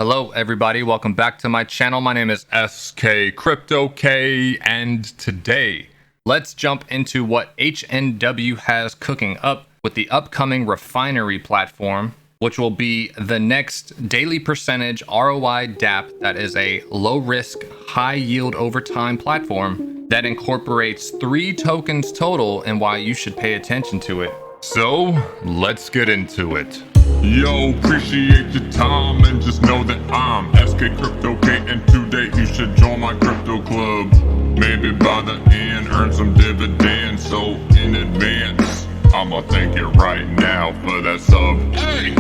Hello everybody, welcome back to my channel. My name is SK Crypto K, and today let's jump into what HNW has cooking up with the upcoming Refinery platform, which will be the next daily percentage ROI Dapp that is a low risk, high yield over time platform that incorporates 3 tokens total and why you should pay attention to it. So let's get into it. Yo, appreciate your time and just know that I'm SK Crypto K, and today you should join my crypto club. Maybe by the end earn some dividends, so in advance I'ma thank you right now for that sub. Hey!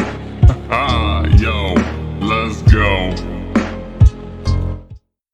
Yo, let's go.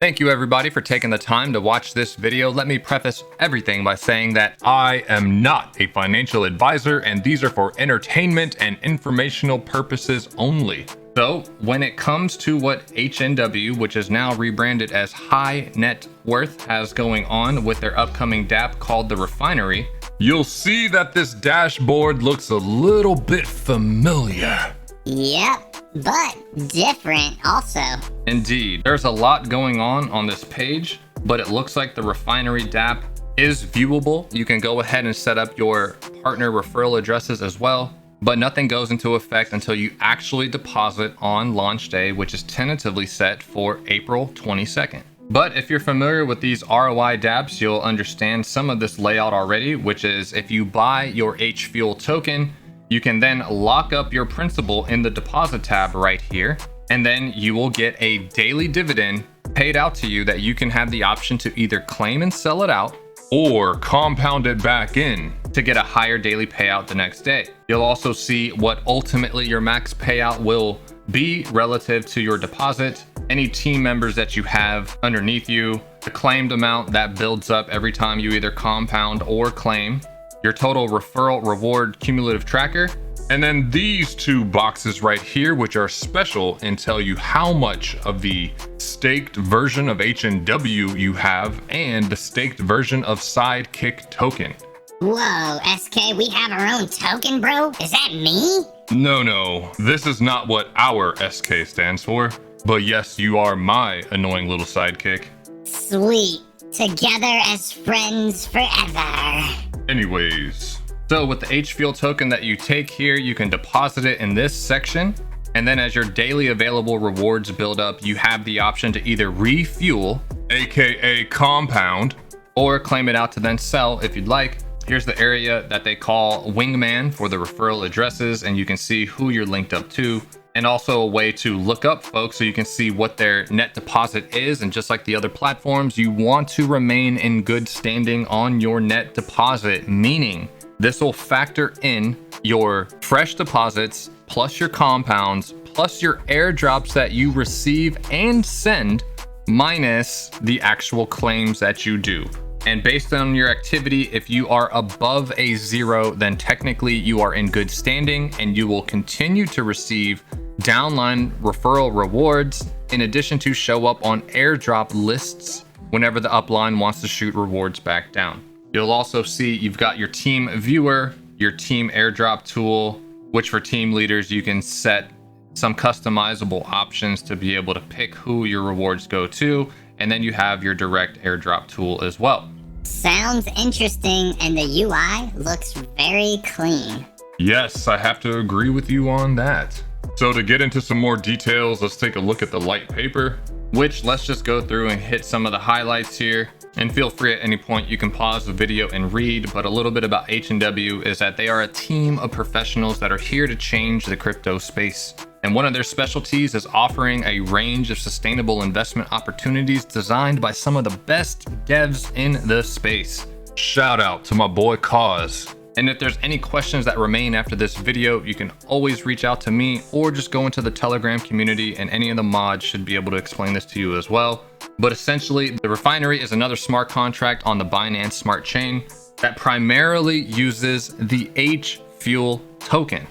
Thank you everybody for taking the time to watch this video. Let me preface everything by saying that I am not a financial advisor and these are for entertainment and informational purposes only. So when it comes to what HNW, which is now rebranded as High Net Worth, has going on with their upcoming Dapp called the Refinery, You'll see that this dashboard looks a little bit familiar. Yep, but different also. Indeed, there's a lot going on this page, but it looks like the Refinery Dapp is viewable. You can go ahead and set up your partner referral addresses as well, but nothing goes into effect until you actually deposit on launch day, which is tentatively set for April 22nd. But if you're familiar with these ROI Dapps, you'll understand some of this layout already, which is if you buy your HFUEL token, you can then lock up your principal in the deposit tab right here, and then you will get a daily dividend paid out to you that you can have the option to either claim and sell it out Or compound it back in to get a higher daily payout the next day. You'll also see what ultimately your max payout will be relative to your deposit, any team members that you have underneath you, the claimed amount that builds up every time you either compound or claim, your total referral reward cumulative tracker, and then these 2 boxes right here, which are special and tell you how much of the staked version of HNW you have and the staked version of Sidekick token. Whoa, SK, we have our own token, bro? Is that me? No, this is not what our SK stands for, but yes, you are my annoying little sidekick. Sweet. Together as friends forever. Anyways, so with the HFUEL token that you take here, you can deposit it in this section. And then as your daily available rewards build up, you have the option to either refuel, aka compound, or claim it out to then sell if you'd like. Here's the area that they call Wingman for the referral addresses, and you can see who you're linked up to, and also a way to look up folks so you can see what their net deposit is. And just like the other platforms, you want to remain in good standing on your net deposit, meaning this will factor in your fresh deposits plus your compounds plus your airdrops that you receive and send minus the actual claims that you do. And based on your activity, if you are above a 0, then technically you are in good standing and you will continue to receive downline referral rewards, in addition to show up on airdrop lists whenever the upline wants to shoot rewards back down. You'll also see you've got your team viewer, your team airdrop tool, which for team leaders, you can set some customizable options to be able to pick who your rewards go to. And then you have your direct airdrop tool as well. Sounds interesting, and the UI looks very clean. Yes, I have to agree with you on that. So to get into some more details, let's take a look at the light paper. Which let's just go through and hit some of the highlights here. And feel free at any point, you can pause the video and read. But a little bit about HNW is that they are a team of professionals that are here to change the crypto space. And one of their specialties is offering a range of sustainable investment opportunities designed by some of the best devs in the space. Shout out to my boy Cause. And if there's any questions that remain after this video, you can always reach out to me or just go into the Telegram community, and any of the mods should be able to explain this to you as well. But essentially, the Refinery is another smart contract on the Binance Smart Chain that primarily uses the HFUEL token,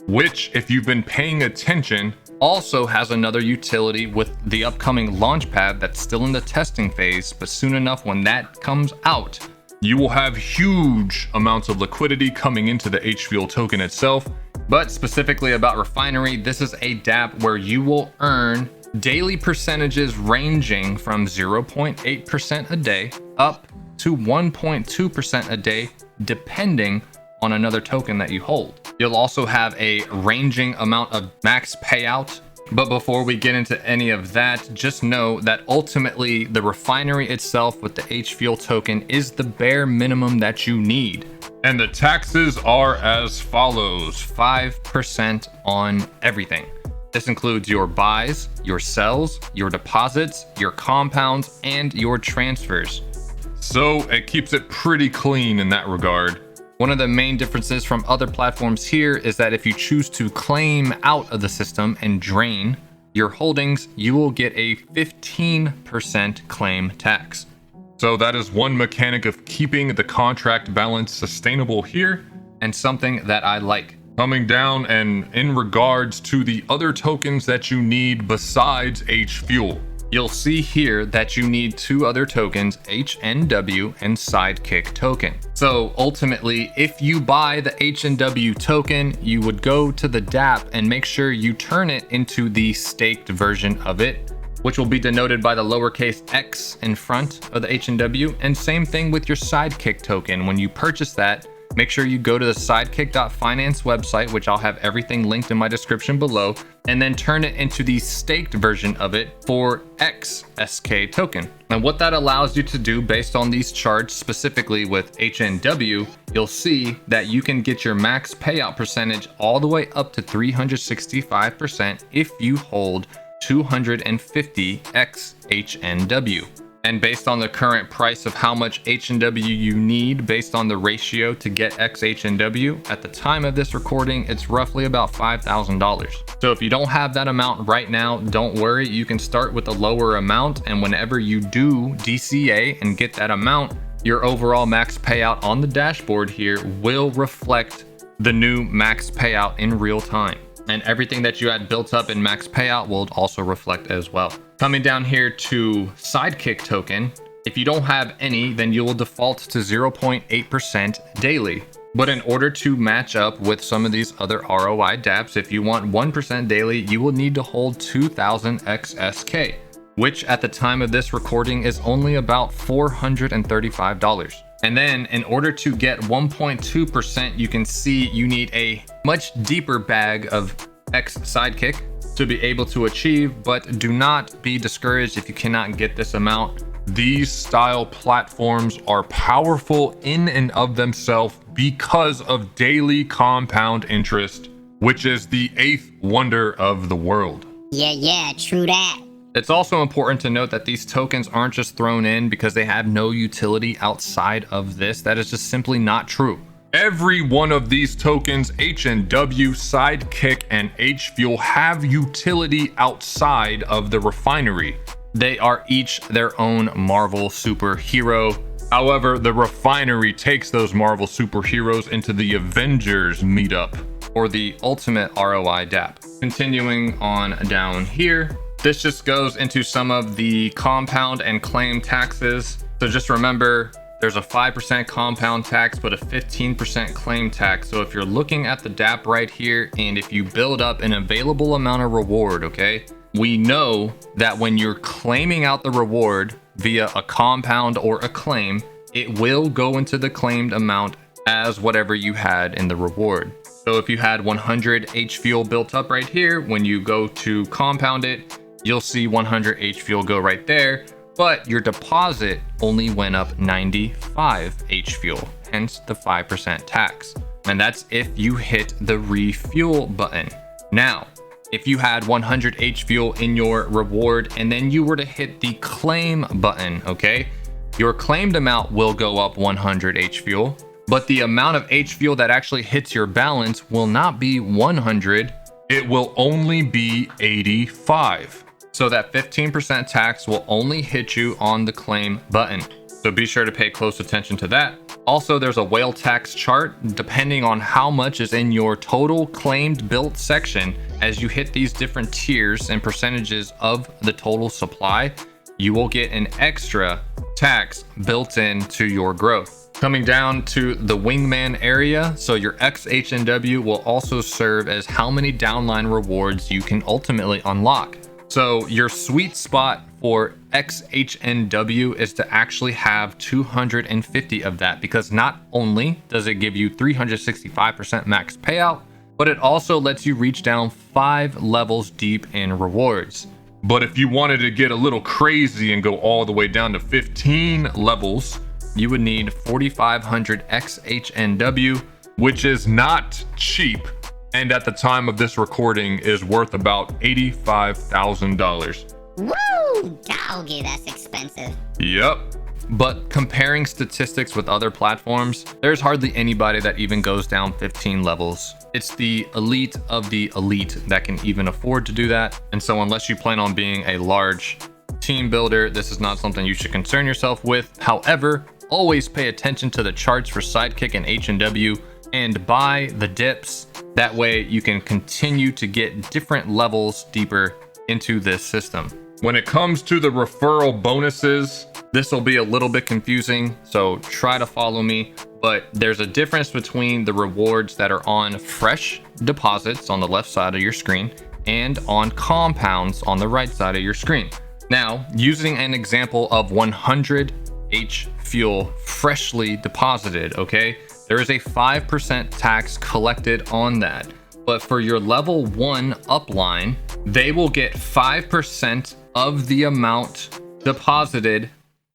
which, if you've been paying attention, also has another utility with the upcoming launchpad that's still in the testing phase, but soon enough when that comes out, you will have huge amounts of liquidity coming into the HFUEL token itself. But specifically about Refinery, this is a Dapp where you will earn daily percentages ranging from 0.8% a day up to 1.2% a day, depending on another token that you hold. You'll also have a ranging amount of max payout. But before we get into any of that, just know that ultimately the refinery itself with the HFUEL token is the bare minimum that you need. And the taxes are as follows. 5% on everything. This includes your buys, your sells, your deposits, your compounds, and your transfers. So it keeps it pretty clean in that regard. One of the main differences from other platforms here is that if you choose to claim out of the system and drain your holdings, you will get a 15% claim tax. So that is one mechanic of keeping the contract balance sustainable here, and something that I like. Coming down and in regards to the other tokens that you need besides HFUEL. You'll see here that you need two other tokens, HNW and Sidekick token. So ultimately, if you buy the HNW token, you would go to the Dapp and make sure you turn it into the staked version of it, which will be denoted by the lowercase x in front of the HNW. And same thing with your Sidekick token. When you purchase that, make sure you go to the sidekick.finance website, which I'll have everything linked in my description below, and then turn it into the staked version of it for XSK token. And what that allows you to do based on these charts, specifically with HNW, you'll see that you can get your max payout percentage all the way up to 365% if you hold 250 XHNW. And based on the current price of how much HNW you need based on the ratio to get XHNW, at the time of this recording, it's roughly about $5,000. So if you don't have that amount right now, don't worry, you can start with a lower amount, and whenever you do DCA and get that amount, your overall max payout on the dashboard here will reflect the new max payout in real time. And everything that you had built up in max payout will also reflect as well. Coming down here to Sidekick token, if you don't have any, then you will default to 0.8% daily. But in order to match up with some of these other ROI Dapps, if you want 1% daily, you will need to hold 2000 XSK, which at the time of this recording is only about $435. And then in order to get 1.2%, you can see you need a much deeper bag of X Sidekick to be able to achieve, but do not be discouraged if you cannot get this amount. These style platforms are powerful in and of themselves because of daily compound interest, which is the 8th wonder of the world. Yeah, true that. It's also important to note that these tokens aren't just thrown in because they have no utility outside of this. That is just simply not true. Every one of these tokens, HNW, Sidekick, and HFUEL, have utility outside of the refinery. They are each their own Marvel superhero. However, the refinery takes those Marvel superheroes into the Avengers meetup, or the ultimate ROI Dapp. Continuing on down here, this just goes into some of the compound and claim taxes. So just remember, there's a 5% compound tax, but a 15% claim tax. So if you're looking at the Dapp right here, and if you build up an available amount of reward, okay, we know that when you're claiming out the reward via a compound or a claim, it will go into the claimed amount as whatever you had in the reward. So if you had 100 HFUEL built up right here, when you go to compound it, you'll see 100 HFUEL go right there, but your deposit only went up 95 HFUEL, hence the 5% tax. And that's if you hit the refuel button. Now, if you had 100 HFUEL in your reward and then you were to hit the claim button, okay, your claimed amount will go up 100 HFUEL, but the amount of HFUEL that actually hits your balance will not be 100, it will only be 85. So that 15% tax will only hit you on the claim button. So be sure to pay close attention to that. Also, there's a whale tax chart depending on how much is in your total claimed built section. As you hit these different tiers and percentages of the total supply, you will get an extra tax built into your growth. Coming down to the Wingman area, so your XHNW will also serve as how many downline rewards you can ultimately unlock. So your sweet spot for HNW is to actually have 250 of that, because not only does it give you 365% max payout, but it also lets you reach down 5 levels deep in rewards. But if you wanted to get a little crazy and go all the way down to 15 levels, you would need 4,500 HNW, which is not cheap, and at the time of this recording is worth about $85,000. Woo! Doggy, that's expensive. Yep. But comparing statistics with other platforms, there's hardly anybody that even goes down 15 levels. It's the elite of the elite that can even afford to do that. And so unless you plan on being a large team builder, this is not something you should concern yourself with. However, always pay attention to the charts for Sidekick and HNW and buy the dips. That way you can continue to get different levels deeper into this system. When it comes to the referral bonuses, this will be a little bit confusing, so try to follow me. But there's a difference between the rewards that are on fresh deposits on the left side of your screen and on compounds on the right side of your screen. Now, using an example of 100 HFUEL freshly deposited, okay? There is a 5% tax collected on that. But for your level 1 upline, they will get 5% of the amount deposited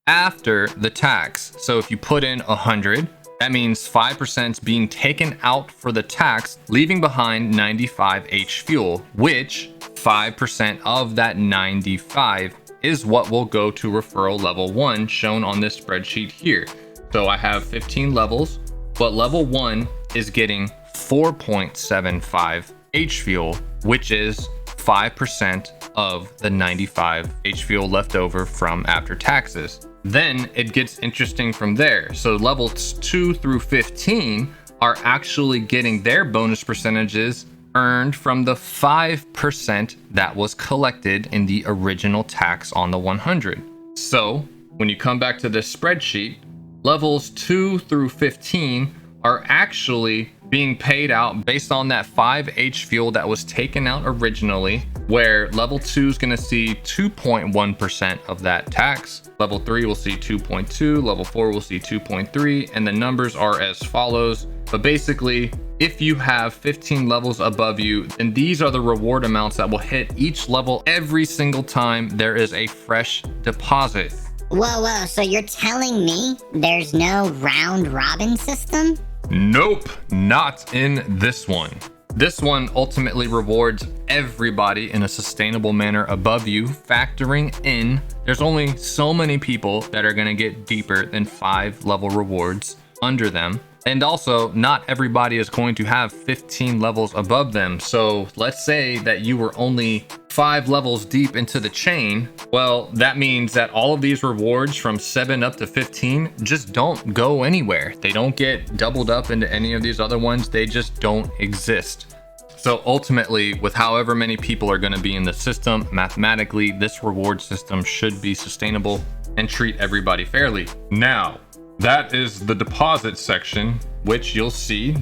after the tax. So if you put in 100, that means 5% being taken out for the tax, leaving behind 95 HFUEL, which 5% of that 95 is what will go to referral level 1, shown on this spreadsheet here. So I have 15 levels, but level 1 is getting 4.75 HFUEL, which is 5% of the 95 HFUEL left over from after taxes. Then it gets interesting from there. So levels 2 through 15 are actually getting their bonus percentages earned from the 5% that was collected in the original tax on the 100. So when you come back to this spreadsheet, levels 2 through 15 are actually being paid out based on that 5 HFUEL that was taken out originally, where level 2 is going to see 2.1% of that tax, level 3 will see 2.2, level 4 will see 2.3, and the numbers are as follows. But basically, if you have 15 levels above you, then these are the reward amounts that will hit each level every single time there is a fresh deposit. Whoa, so you're telling me there's no round robin system? Nope, not in this one. This one ultimately rewards everybody in a sustainable manner above you, factoring in there's only so many people that are going to get deeper than 5 level rewards under them. And also, not everybody is going to have 15 levels above them. So let's say that you were only 5 levels deep into the chain. Well, that means that all of these rewards from 7 up to 15 just don't go anywhere. They don't get doubled up into any of these other ones. They just don't exist. So ultimately, with however many people are going to be in the system, mathematically, this reward system should be sustainable and treat everybody fairly. Now, that is the deposit section, which you'll see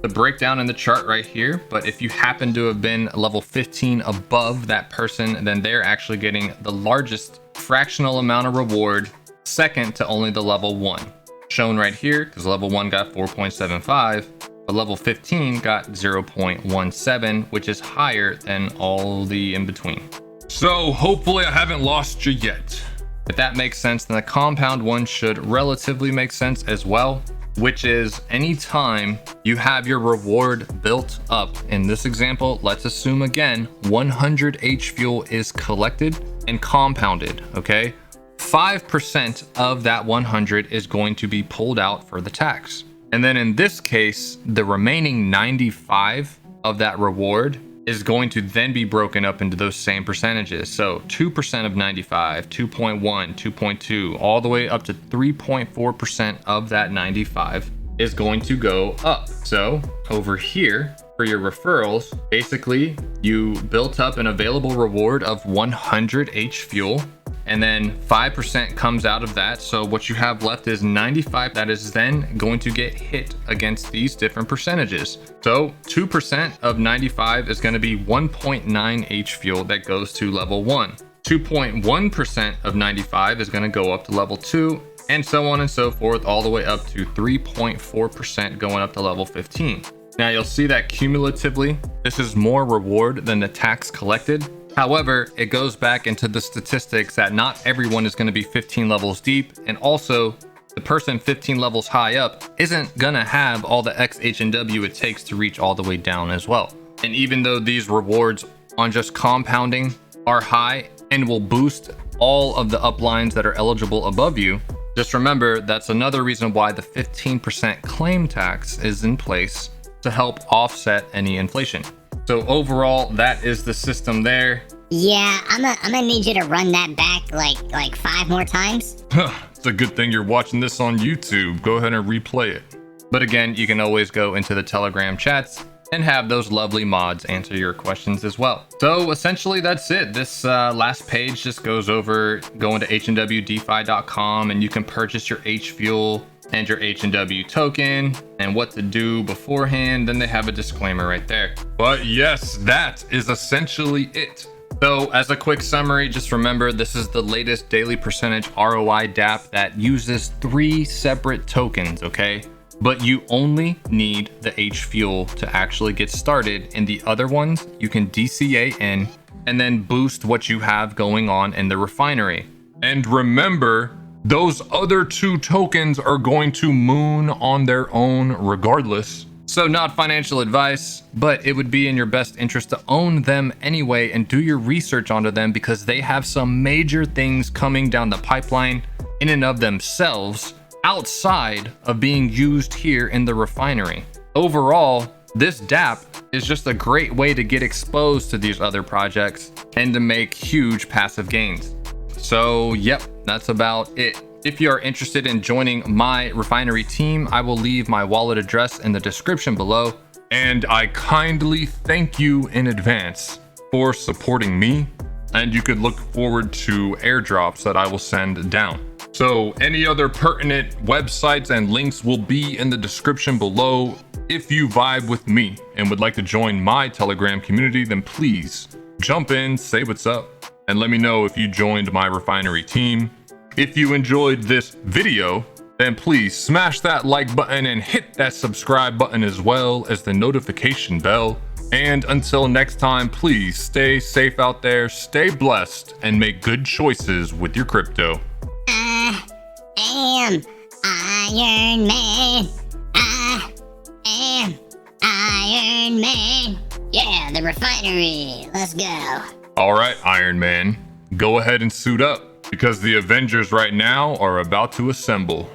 the breakdown in the chart right here. But if you happen to have been level 15 above that person, then they're actually getting the largest fractional amount of reward, second to only the level 1. Shown right here, because level 1 got 4.75, but level 15 got 0.17, which is higher than all the in between. So hopefully I haven't lost you yet. If that makes sense, then the compound one should relatively make sense as well, which is anytime you have your reward built up. In this example, let's assume again, 100 HFUEL is collected and compounded, okay? 5% of that 100 is going to be pulled out for the tax. And then in this case, the remaining 95 of that reward is going to then be broken up into those same percentages. So 2% of 95, 2.1, 2.2, all the way up to 3.4% of that 95 is going to go up. So over here for your referrals, basically you built up an available reward of 100 HFUEL. and then 5% comes out of that. So what you have left is 95 that is then going to get hit against these different percentages. So 2% of 95 is going to be 1.9 H fuel that goes to level 1. 2.1% of 95 is going to go up to level 2, and so on and so forth, all the way up to 3.4% going up to level 15. Now you'll see that cumulatively, this is more reward than the tax collected. However, it goes back into the statistics that not everyone is going to be 15 levels deep, and also the person 15 levels high up isn't going to have all the X HNW it takes to reach all the way down as well. And even though these rewards on just compounding are high and will boost all of the uplines that are eligible above you, just remember that's another reason why the 15% claim tax is in place to help offset any inflation. So overall, that is the system there. Yeah, I'm gonna need you to run that back like 5 more times. It's a good thing you're watching this on YouTube. Go ahead and replay it. But again, you can always go into the Telegram chats and have those lovely mods answer your questions as well. So essentially that's it. This last page just goes over going to HNWDefi.com, and you can purchase your H fuel and your HNW token and what to do beforehand. Then they have a disclaimer right there. But yes, that is essentially it. So as a quick summary, just remember this is the latest daily percentage ROI Dapp that uses 3 separate tokens, okay? But you only need the H fuel to actually get started, and the other ones you can DCA in and then boost what you have going on in the refinery. And remember, those other 2 tokens are going to moon on their own regardless. So not financial advice, but it would be in your best interest to own them anyway and do your research onto them, because they have some major things coming down the pipeline in and of themselves outside of being used here in the refinery. Overall, this Dapp is just a great way to get exposed to these other projects and to make huge passive gains. So yep, that's about it. If you are interested in joining my refinery team, I will leave my wallet address in the description below. And I kindly thank you in advance for supporting me. And you could look forward to airdrops that I will send down. So any other pertinent websites and links will be in the description below. If you vibe with me and would like to join my Telegram community, then please jump in, say what's up, and let me know if you joined my refinery team. If you enjoyed this video, then please smash that like button and hit that subscribe button as well as the notification bell. And until next time, please stay safe out there, stay blessed, and make good choices with your crypto. I am Iron Man. I am Iron Man. Yeah, the refinery. Let's go. All right, Iron Man, go ahead and suit up, because the Avengers right now are about to assemble.